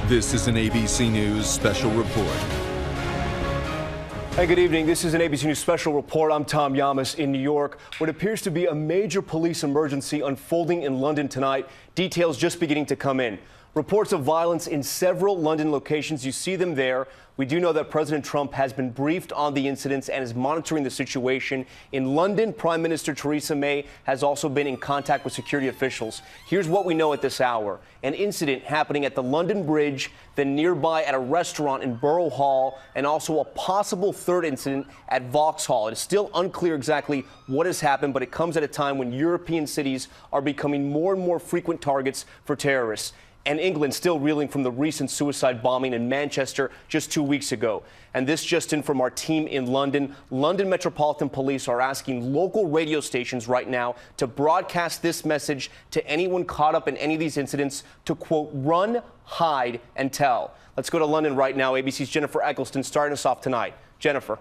This is an ABC News special report. Hey, good evening. This is an ABC News special report. I'm Tom Yamas in New York. What appears to be a major police emergency unfolding in London tonight. Details just beginning to come in. Reports of violence in several London locations. You see them there. We do know that President Trump has been briefed on the incidents and is monitoring the situation. In London, Prime Minister Theresa May has also been in contact with security officials. Here's what we know at this hour. An incident happening at the London Bridge, then nearby at a restaurant in Borough Hall, and also a possible third incident at Vauxhall. It is still unclear exactly what has happened, but it comes at a time when European cities are becoming more and more frequent targets for terrorists. And England still reeling from the recent suicide bombing in Manchester just 2 weeks ago. And this just in from our team in London. London Metropolitan Police are asking local radio stations right now to broadcast this message to anyone caught up in any of these incidents to, quote, run, hide, and tell. Let's go to London right now. ABC's Jennifer Eccleston starting us off tonight. Jennifer.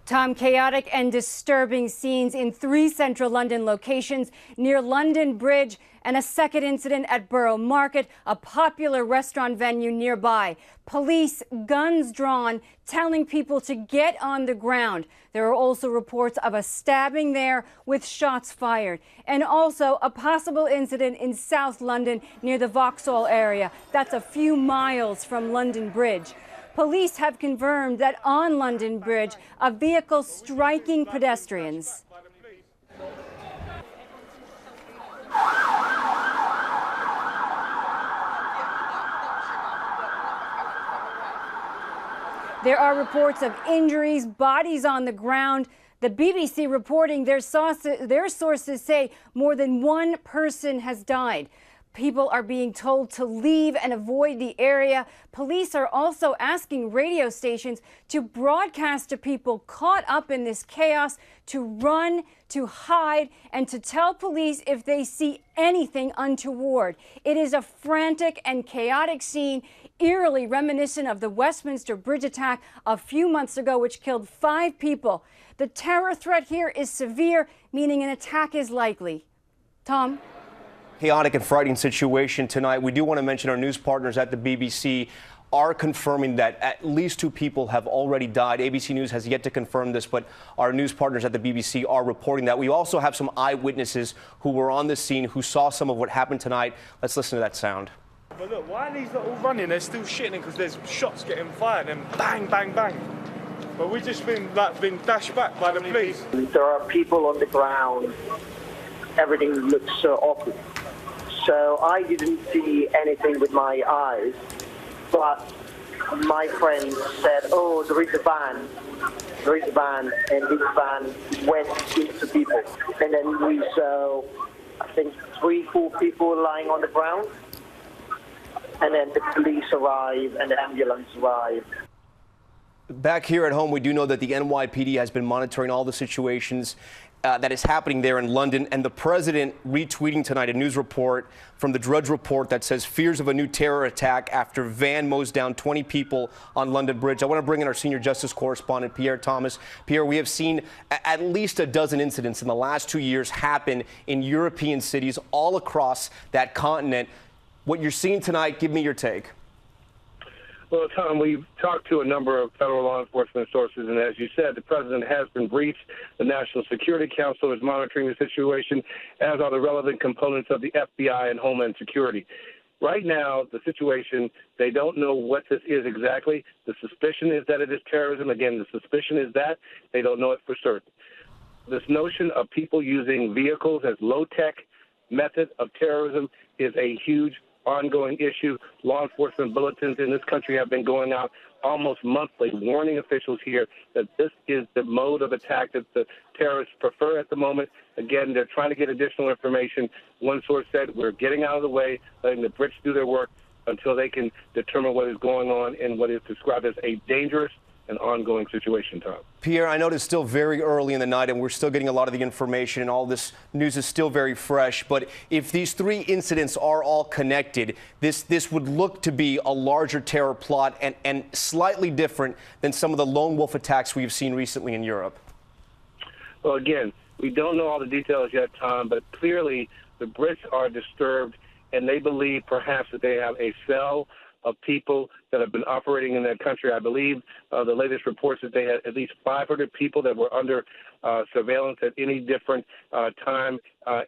Tom, chaotic and disturbing scenes in 3 central London locations near London Bridge and a second incident at Borough Market, a popular restaurant venue nearby. Police, guns drawn, telling people to get on the ground. There are also reports of a stabbing there with shots fired. And also a possible incident in South London near the Vauxhall area. That's a few miles from London Bridge. Police have confirmed that on London Bridge, a vehicle striking pedestrians. There are reports of injuries, bodies on the ground. The BBC reporting their sources say more than one person has died. People are being told to leave and avoid the area. Police are also asking radio stations to broadcast to people caught up in this chaos to run, to hide, and to tell police if they see anything untoward. It is a frantic and chaotic scene, eerily reminiscent of the Westminster Bridge attack a few months ago, which killed 5 people. The terror threat here is severe, meaning an attack is likely. Tom? Chaotic and frightening situation tonight. We do want to mention our news partners at the BBC are confirming that at least 2 people have already died. ABC News has yet to confirm this, but our news partners at the BBC are reporting that. We also have some eyewitnesses who were on the scene who saw some of what happened tonight. Let's listen to that sound. But look, why are these lot all running? They're still shitting because there's shots getting fired and bang, bang, bang. But we've just been dashed back by the police. There are people on the ground. Everything looks so awful. So I didn't see anything with my eyes, but my friend said, oh, there is a van, and this van went into people. And then we saw, I think, 3-4 people lying on the ground, and then the police arrived and the ambulance arrived. Back here at home, we do know that the NYPD has been monitoring all the situations that is happening there in London, and the president retweeting tonight a news report from the Drudge Report that says fears of a new terror attack after van mows down 20 people on London Bridge. I want to bring in our senior justice correspondent, Pierre Thomas. Pierre, we have seen at least a dozen incidents in the last 2 years happen in European cities all across that continent. What you're seeing tonight, give me your take. Well, Tom, we've talked to a number of federal law enforcement sources, and as you said, the president has been briefed. The National Security Council is monitoring the situation, as are the relevant components of the FBI and Homeland Security. Right now, the situation, they don't know what this is exactly. The suspicion is that it is terrorism. Again, the suspicion is that. They don't know it for certain. This notion of people using vehicles as low-tech method of terrorism is a huge ongoing issue. Law enforcement bulletins in this country have been going out almost monthly, warning officials here that this is the mode of attack that the terrorists prefer at the moment. Again, they're trying to get additional information. One source said, we're getting out of the way, letting the Brits do their work until they can determine what is going on in what is described as a dangerous and ongoing situation, Tom. Pierre, I know it's still very early in the night and we're still getting a lot of the information and all this news is still very fresh. But if these 3 incidents are all connected, this would look to be a larger terror plot and slightly different than some of the lone wolf attacks we've seen recently in Europe. Well, again, we don't know all the details yet, Tom, but clearly the Brits are disturbed and they believe perhaps that they have a cell of people that have been operating in that country. I believe the latest reports that they had at least 500 people that were under surveillance at any different time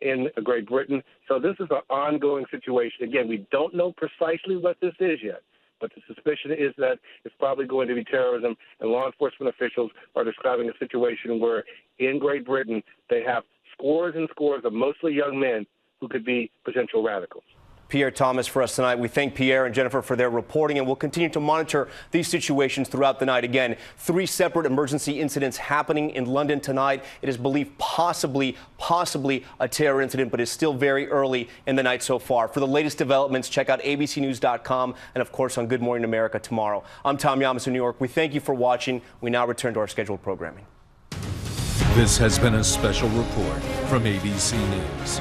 in Great Britain. So this is an ongoing situation. Again, we don't know precisely what this is yet, but the suspicion is that it's probably going to be terrorism, and law enforcement officials are describing a situation where in Great Britain they have scores and scores of mostly young men who could be potential radicals. Pierre Thomas for us tonight. We thank Pierre and Jennifer for their reporting, and we'll continue to monitor these situations throughout the night. Again, 3 separate emergency incidents happening in London tonight. It is believed possibly a terror incident, but it's still very early in the night so far. For the latest developments, check out abcnews.com and, of course, on Good Morning America tomorrow. I'm Tom Llamas in New York. We thank you for watching. We now return to our scheduled programming. This has been a special report from ABC News.